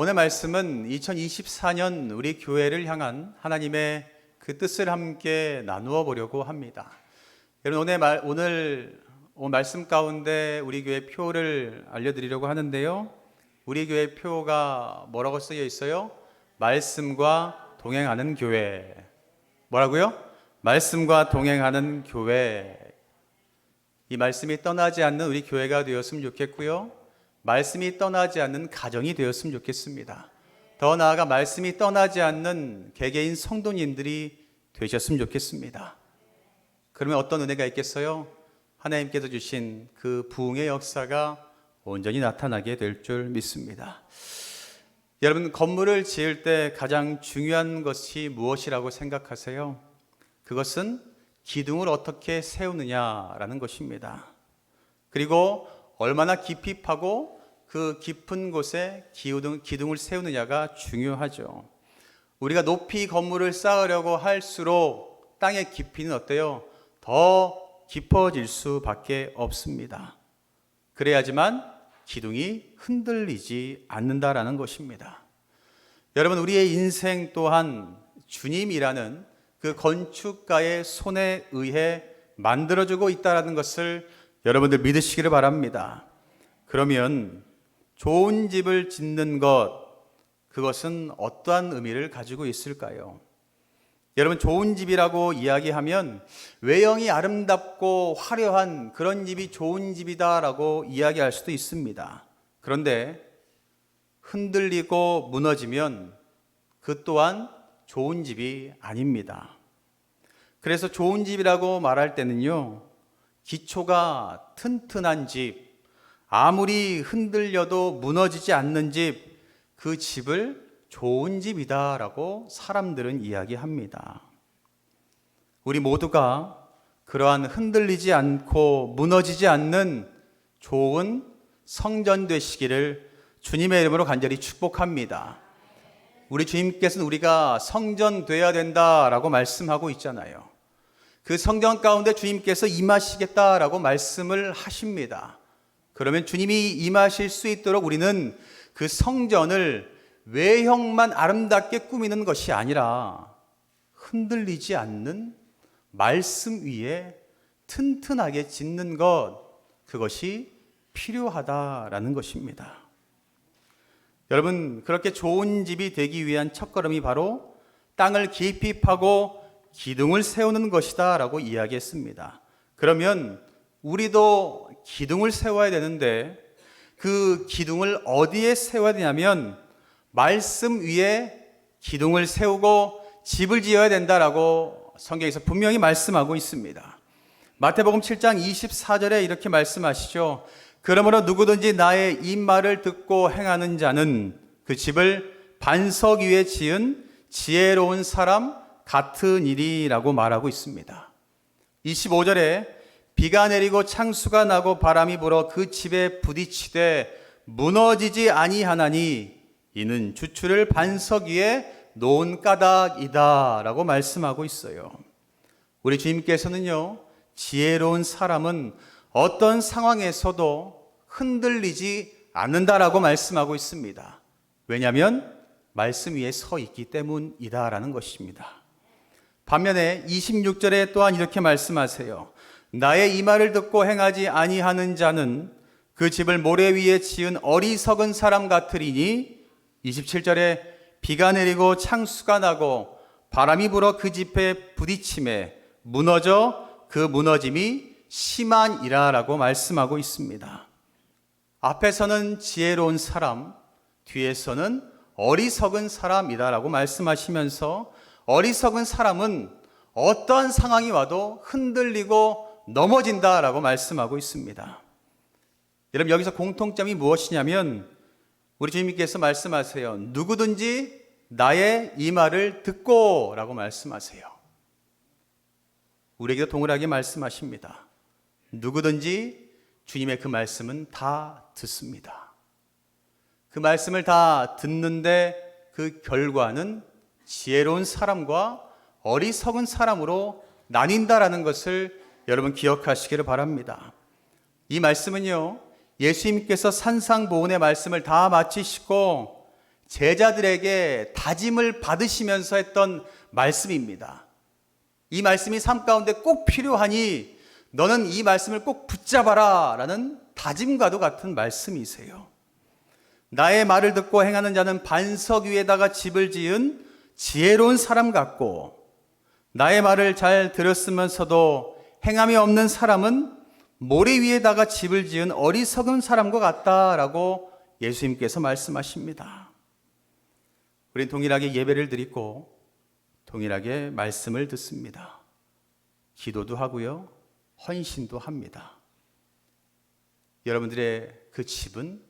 오늘 말씀은 2024년 우리 교회를 향한 하나님의 그 뜻을 함께 나누어 보려고 합니다. 여러분, 오늘 말씀 가운데 우리 교회 표를 알려드리려고 하는데요. 우리 교회 표가 뭐라고 쓰여 있어요? 말씀과 동행하는 교회. 뭐라고요? 말씀과 동행하는 교회. 이 말씀이 떠나지 않는 우리 교회가 되었으면 좋겠고요. 말씀이 떠나지 않는 가정이 되었으면 좋겠습니다. 더 나아가 말씀이 떠나지 않는 개개인 성도님들이 되셨으면 좋겠습니다. 그러면 어떤 은혜가 있겠어요? 하나님께서 주신 그 부흥의 역사가 온전히 나타나게 될 줄 믿습니다. 여러분, 건물을 지을 때 가장 중요한 것이 무엇이라고 생각하세요? 그것은 기둥을 어떻게 세우느냐라는 것입니다. 그리고 얼마나 깊이 파고 그 깊은 곳에 기둥을 세우느냐가 중요하죠. 우리가 높이 건물을 쌓으려고 할수록 땅의 깊이는 어때요? 더 깊어질 수밖에 없습니다. 그래야지만 기둥이 흔들리지 않는다라는 것입니다. 여러분, 우리의 인생 또한 주님이라는 그 건축가의 손에 의해 만들어지고 있다는 것을 여러분들 믿으시기를 바랍니다. 그러면 좋은 집을 짓는 것, 그것은 어떠한 의미를 가지고 있을까요? 여러분, 좋은 집이라고 이야기하면 외형이 아름답고 화려한 그런 집이 좋은 집이다라고 이야기할 수도 있습니다. 그런데 흔들리고 무너지면 그 또한 좋은 집이 아닙니다. 그래서 좋은 집이라고 말할 때는요, 기초가 튼튼한 집, 아무리 흔들려도 무너지지 않는 집, 그 집을 좋은 집이다라고 사람들은 이야기합니다. 우리 모두가 그러한 흔들리지 않고 무너지지 않는 좋은 성전 되시기를 주님의 이름으로 간절히 축복합니다. 우리 주님께서는 우리가 성전 되어야 된다라고 말씀하고 있잖아요. 그 성전 가운데 주님께서 임하시겠다라고 말씀을 하십니다. 그러면 주님이 임하실 수 있도록 우리는 그 성전을 외형만 아름답게 꾸미는 것이 아니라 흔들리지 않는 말씀 위에 튼튼하게 짓는 것, 그것이 필요하다라는 것입니다. 여러분, 그렇게 좋은 집이 되기 위한 첫걸음이 바로 땅을 깊이 파고 기둥을 세우는 것이다 라고 이야기했습니다. 그러면 우리도 기둥을 세워야 되는데 그 기둥을 어디에 세워야 되냐면 말씀 위에 기둥을 세우고 집을 지어야 된다라고 성경에서 분명히 말씀하고 있습니다. 마태복음 7장 24절에 이렇게 말씀하시죠. 그러므로 누구든지 나의 이 말을 듣고 행하는 자는 그 집을 반석 위에 지은 지혜로운 사람 같은 일이라고 말하고 있습니다. 25절에 비가 내리고 창수가 나고 바람이 불어 그 집에 부딪히되 무너지지 아니하나니 이는 주추를 반석 위에 놓은 까닭이다 라고 말씀하고 있어요. 우리 주님께서는요, 지혜로운 사람은 어떤 상황에서도 흔들리지 않는다라고 말씀하고 있습니다. 왜냐하면 말씀 위에 서 있기 때문이다라는 것입니다. 반면에 26절에 또한 이렇게 말씀하세요. 나의 이 말을 듣고 행하지 아니하는 자는 그 집을 모래 위에 지은 어리석은 사람 같으리니 27절에 비가 내리고 창수가 나고 바람이 불어 그 집에 부딪힘에 무너져 그 무너짐이 심하니라 라고 말씀하고 있습니다. 앞에서는 지혜로운 사람, 뒤에서는 어리석은 사람이다 라고 말씀하시면서 어리석은 사람은 어떠한 상황이 와도 흔들리고 넘어진다라고 말씀하고 있습니다. 여러분, 여기서 공통점이 무엇이냐면 우리 주님께서 말씀하세요. 누구든지 나의 이 말을 듣고 라고 말씀하세요. 우리에게도 동일하게 말씀하십니다. 누구든지 주님의 그 말씀은 다 듣습니다. 그 말씀을 다 듣는데 그 결과는 지혜로운 사람과 어리석은 사람으로 나뉜다라는 것을 여러분 기억하시기를 바랍니다. 이 말씀은요, 예수님께서 산상보훈의 말씀을 다 마치시고 제자들에게 다짐을 받으시면서 했던 말씀입니다. 이 말씀이 삶 가운데 꼭 필요하니 너는 이 말씀을 꼭 붙잡아라 라는 다짐과도 같은 말씀이세요. 나의 말을 듣고 행하는 자는 반석 위에다가 집을 지은 지혜로운 사람 같고, 나의 말을 잘 들었으면서도 행함이 없는 사람은 모래 위에다가 집을 지은 어리석은 사람과 같다라고 예수님께서 말씀하십니다. 우린 동일하게 예배를 드리고 동일하게 말씀을 듣습니다. 기도도 하고요, 헌신도 합니다. 여러분들의 그 집은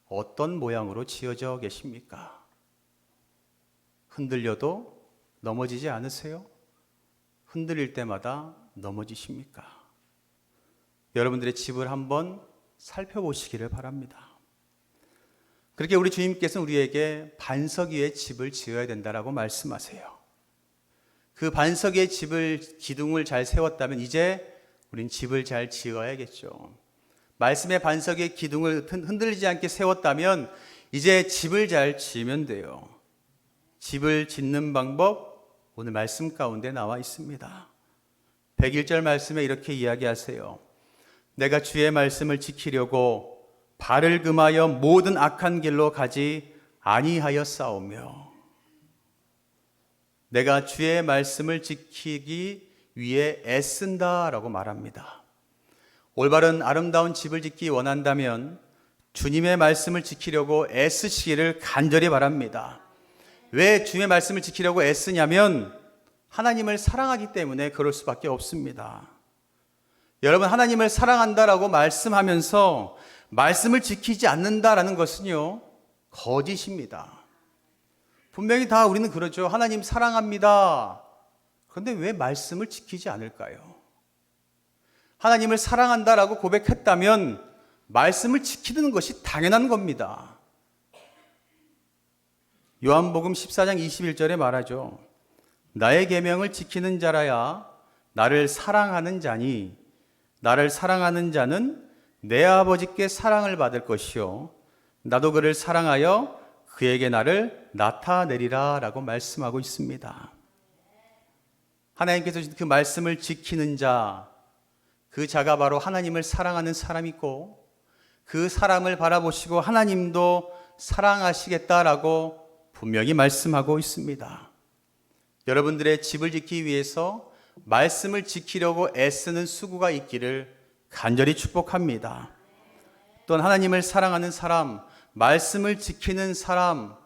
어떤 모양으로 지어져 계십니까? 흔들려도 넘어지지 않으세요? 흔들릴 때마다 넘어지십니까? 여러분들의 집을 한번 살펴보시기를 바랍니다. 그렇게 우리 주님께서는 우리에게 반석 위에 집을 지어야 된다라고 말씀하세요. 그 반석 위에 집을, 기둥을 잘 세웠다면 이제 우린 집을 잘 지어야겠죠. 말씀의 반석 위에 기둥을 흔들리지 않게 세웠다면 이제 집을 잘 지으면 돼요. 집을 짓는 방법 오늘 말씀 가운데 나와 있습니다. 101절 말씀에 이렇게 이야기하세요. 내가 주의 말씀을 지키려고 발을 금하여 모든 악한 길로 가지 아니하여 싸우며, 내가 주의 말씀을 지키기 위해 애쓴다라고 말합니다. 올바른 아름다운 집을 짓기 원한다면 주님의 말씀을 지키려고 애쓰시기를 간절히 바랍니다. 왜 주님의 말씀을 지키려고 애쓰냐면 하나님을 사랑하기 때문에 그럴 수밖에 없습니다. 여러분, 하나님을 사랑한다라고 말씀하면서 말씀을 지키지 않는다라는 것은요, 거짓입니다. 분명히 다 우리는 그러죠. 하나님 사랑합니다. 그런데 왜 말씀을 지키지 않을까요? 하나님을 사랑한다라고 고백했다면 말씀을 지키는 것이 당연한 겁니다. 요한복음 14장 21절에 말하죠. 나의 계명을 지키는 자라야 나를 사랑하는 자니, 나를 사랑하는 자는 내 아버지께 사랑을 받을 것이요 나도 그를 사랑하여 그에게 나를 나타내리라 라고 말씀하고 있습니다. 하나님께서 주신 그 말씀을 지키는 자, 그 자가 바로 하나님을 사랑하는 사람이고 그 사람을 바라보시고 하나님도 사랑하시겠다라고 분명히 말씀하고 있습니다. 여러분들의 집을 짓기 위해서 말씀을 지키려고 애쓰는 수고가 있기를 간절히 축복합니다. 또한 하나님을 사랑하는 사람, 말씀을 지키는 사람,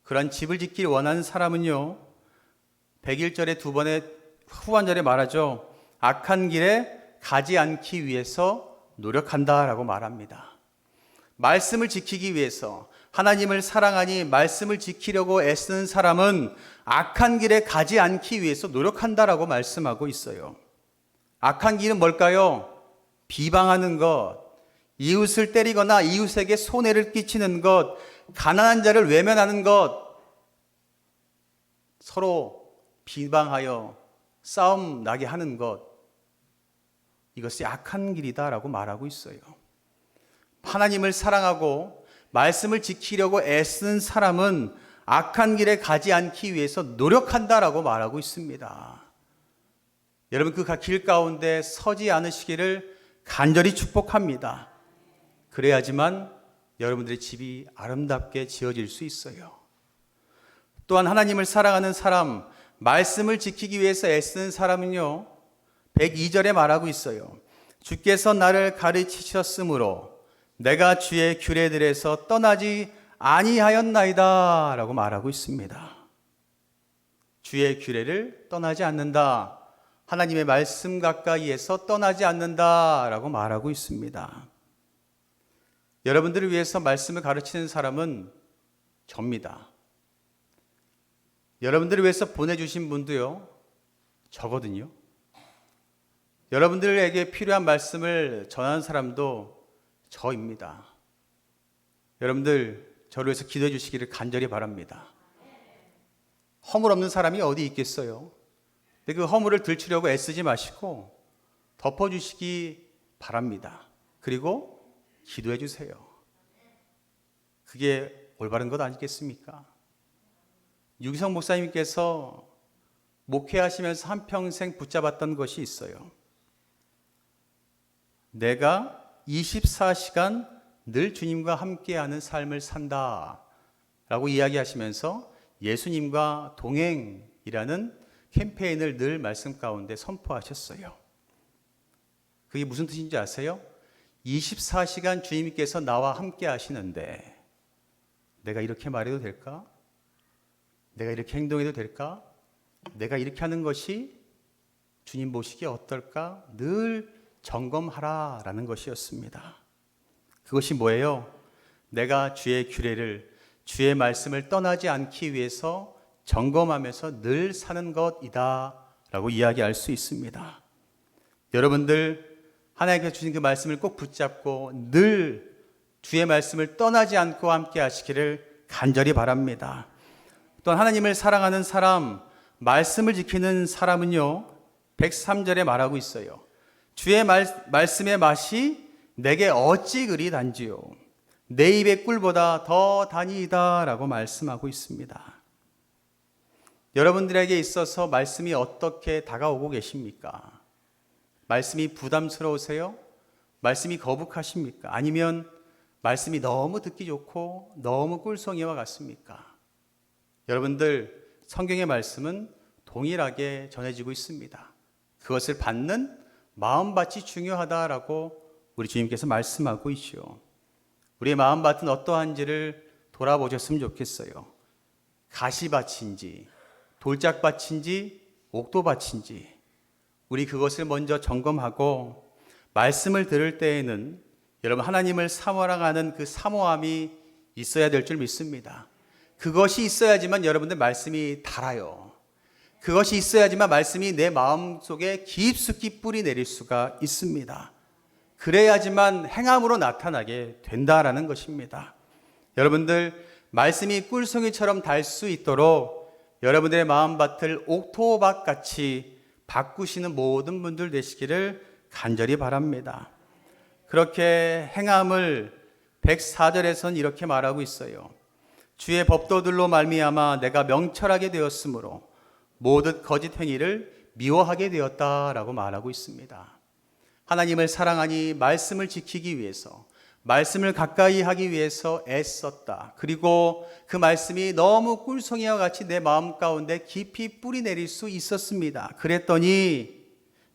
그런 집을 짓길 원하는 사람은요, 101절의 두 번의 후반절에 말하죠. 악한 길에 가지 않기 위해서 노력한다라고 말합니다. 말씀을 지키기 위해서, 하나님을 사랑하니 말씀을 지키려고 애쓰는 사람은 악한 길에 가지 않기 위해서 노력한다라고 말씀하고 있어요. 악한 길은 뭘까요? 비방하는 것, 이웃을 때리거나 이웃에게 손해를 끼치는 것, 가난한 자를 외면하는 것, 서로 비방하여 싸움 나게 하는 것, 이것이 악한 길이다라고 말하고 있어요. 하나님을 사랑하고 말씀을 지키려고 애쓰는 사람은 악한 길에 가지 않기 위해서 노력한다라고 말하고 있습니다. 여러분, 그 길 가운데 서지 않으시기를 간절히 축복합니다. 그래야지만 여러분들의 집이 아름답게 지어질 수 있어요. 또한 하나님을 사랑하는 사람, 말씀을 지키기 위해서 애쓰는 사람은요, 102절에 말하고 있어요. 주께서 나를 가르치셨으므로 내가 주의 규례들에서 떠나지 아니하였나이다 라고 말하고 있습니다. 주의 규례를 떠나지 않는다. 하나님의 말씀 가까이에서 떠나지 않는다 라고 말하고 있습니다. 여러분들을 위해서 말씀을 가르치는 사람은 접니다. 여러분들을 위해서 보내주신 분도요, 저거든요. 여러분들에게 필요한 말씀을 전하는 사람도 저입니다. 여러분들 저를 위해서 기도해 주시기를 간절히 바랍니다. 허물 없는 사람이 어디 있겠어요? 근데 그 허물을 들추려고 애쓰지 마시고 덮어주시기 바랍니다. 그리고 기도해 주세요. 그게 올바른 것 아니겠습니까? 유기성 목사님께서 목회하시면서 한평생 붙잡았던 것이 있어요. 내가 24시간 늘 주님과 함께하는 삶을 산다 라고 이야기하시면서 예수님과 동행이라는 캠페인을 늘 말씀 가운데 선포하셨어요. 그게 무슨 뜻인지 아세요? 24시간 주님께서 나와 함께 하시는데 내가 이렇게 말해도 될까? 내가 이렇게 행동해도 될까? 내가 이렇게 하는 것이 주님 보시기에 어떨까? 늘 점검하라라는 것이었습니다. 그것이 뭐예요? 내가 주의 규례를, 주의 말씀을 떠나지 않기 위해서 점검하면서 늘 사는 것이다 라고 이야기할 수 있습니다. 여러분들 하나님께서 주신 그 말씀을 꼭 붙잡고 늘 주의 말씀을 떠나지 않고 함께 하시기를 간절히 바랍니다. 또한 하나님을 사랑하는 사람, 말씀을 지키는 사람은요 103절에 말하고 있어요. 주의 말씀의 맛이 내게 어찌 그리 단지요 내 입의 꿀보다 더 단이다 라고 말씀하고 있습니다. 여러분들에게 있어서 말씀이 어떻게 다가오고 계십니까? 말씀이 부담스러우세요? 말씀이 거북하십니까? 아니면 말씀이 너무 듣기 좋고 너무 꿀송이와 같습니까? 여러분들 성경의 말씀은 동일하게 전해지고 있습니다. 그것을 받는 마음밭이 중요하다라고 우리 주님께서 말씀하고 있죠. 우리의 마음밭은 어떠한지를 돌아보셨으면 좋겠어요. 가시밭인지 돌짝밭인지 옥토밭인지 우리 그것을 먼저 점검하고 말씀을 들을 때에는 여러분 하나님을 사모하는 그 사모함이 있어야 될 줄 믿습니다. 그것이 있어야지만 여러분들 말씀이 달아요. 그것이 있어야지만 말씀이 내 마음속에 깊숙이 뿌리 내릴 수가 있습니다. 그래야지만 행함으로 나타나게 된다라는 것입니다. 여러분들 말씀이 꿀송이처럼 달 수 있도록 여러분들의 마음밭을 옥토밭 같이 바꾸시는 모든 분들 되시기를 간절히 바랍니다. 그렇게 행함을 104절에서는 이렇게 말하고 있어요. 주의 법도들로 말미암아 내가 명철하게 되었으므로 모든 거짓 행위를 미워하게 되었다라고 말하고 있습니다. 하나님을 사랑하니 말씀을 지키기 위해서, 말씀을 가까이 하기 위해서 애썼다. 그리고 그 말씀이 너무 꿀송이와 같이 내 마음 가운데 깊이 뿌리 내릴 수 있었습니다. 그랬더니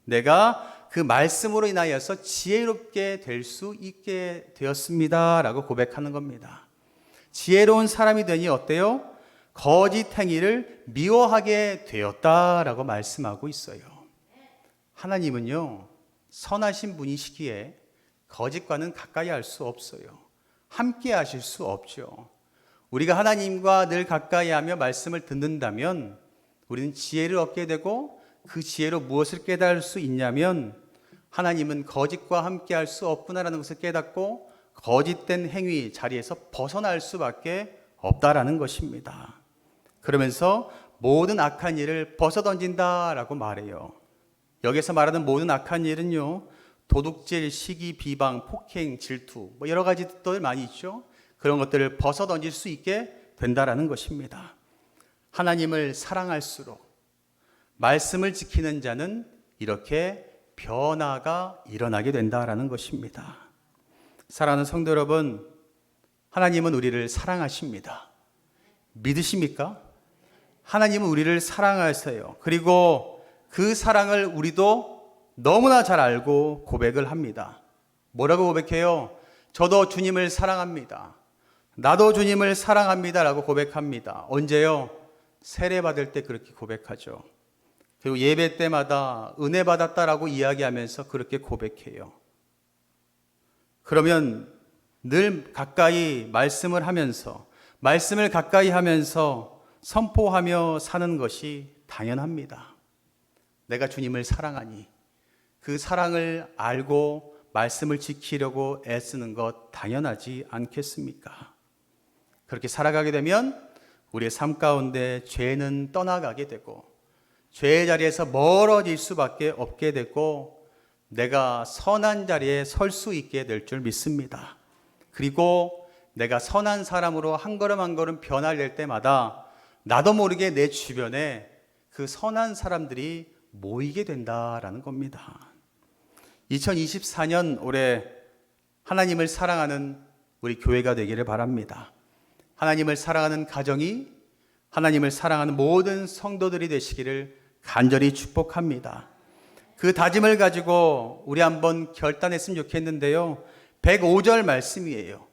내가 그 말씀으로 인하여서 지혜롭게 될 수 있게 되었습니다 라고 고백하는 겁니다. 지혜로운 사람이 되니 어때요? 거짓 행위를 미워하게 되었다라고 말씀하고 있어요. 하나님은요 선하신 분이시기에 거짓과는 가까이 할 수 없어요. 함께 하실 수 없죠. 우리가 하나님과 늘 가까이 하며 말씀을 듣는다면 우리는 지혜를 얻게 되고 그 지혜로 무엇을 깨달을 수 있냐면 하나님은 거짓과 함께 할 수 없구나라는 것을 깨닫고 거짓된 행위 자리에서 벗어날 수밖에 없다라는 것입니다. 그러면서 모든 악한 일을 벗어던진다라고 말해요. 여기서 말하는 모든 악한 일은요 도둑질, 시기, 비방, 폭행, 질투 여러 가지들 많이 있죠. 그런 것들을 벗어던질 수 있게 된다라는 것입니다. 하나님을 사랑할수록 말씀을 지키는 자는 이렇게 변화가 일어나게 된다라는 것입니다. 사랑하는 성도 여러분, 하나님은 우리를 사랑하십니다. 믿으십니까? 하나님은 우리를 사랑하세요. 그리고 그 사랑을 우리도 너무나 잘 알고 고백을 합니다. 뭐라고 고백해요? 저도 주님을 사랑합니다. 나도 주님을 사랑합니다 라고 고백합니다. 언제요? 세례 받을 때 그렇게 고백하죠. 그리고 예배 때마다 은혜 받았다라고 이야기하면서 그렇게 고백해요. 그러면 늘 가까이 말씀을 하면서 말씀을 가까이 하면서 선포하며 사는 것이 당연합니다. 내가 주님을 사랑하니 그 사랑을 알고 말씀을 지키려고 애쓰는 것 당연하지 않겠습니까? 그렇게 살아가게 되면 우리의 삶 가운데 죄는 떠나가게 되고 죄의 자리에서 멀어질 수밖에 없게 되고 내가 선한 자리에 설 수 있게 될 줄 믿습니다. 그리고 내가 선한 사람으로 한 걸음 한 걸음 변화될 때마다 나도 모르게 내 주변에 그 선한 사람들이 모이게 된다라는 겁니다. 2024년 올해 하나님을 사랑하는 우리 교회가 되기를 바랍니다. 하나님을 사랑하는 가정이, 하나님을 사랑하는 모든 성도들이 되시기를 간절히 축복합니다. 그 다짐을 가지고 우리 한번 결단했으면 좋겠는데요. 105절 말씀이에요.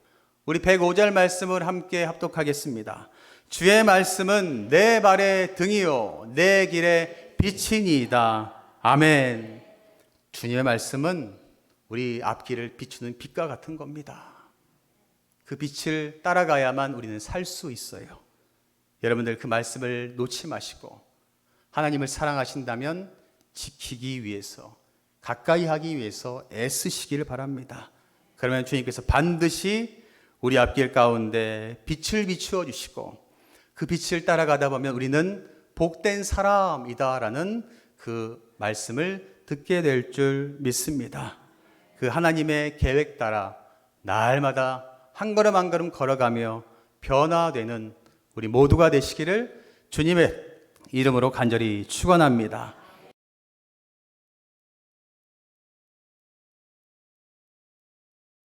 우리 105절 말씀을 함께 합독하겠습니다. 주의 말씀은 내 발의 등이요 내 길의 빛이니이다. 아멘. 주님의 말씀은 우리 앞길을 비추는 빛과 같은 겁니다. 그 빛을 따라가야만 우리는 살 수 있어요. 여러분들 그 말씀을 놓지 마시고 하나님을 사랑하신다면 지키기 위해서, 가까이 하기 위해서 애쓰시기를 바랍니다. 그러면 주님께서 반드시 우리 앞길 가운데 빛을 비추어 주시고 그 빛을 따라가다 보면 우리는 복된 사람이다라는 그 말씀을 듣게 될 줄 믿습니다. 그 하나님의 계획 따라 날마다 한 걸음 한 걸음 걸어가며 변화되는 우리 모두가 되시기를 주님의 이름으로 간절히 축원합니다.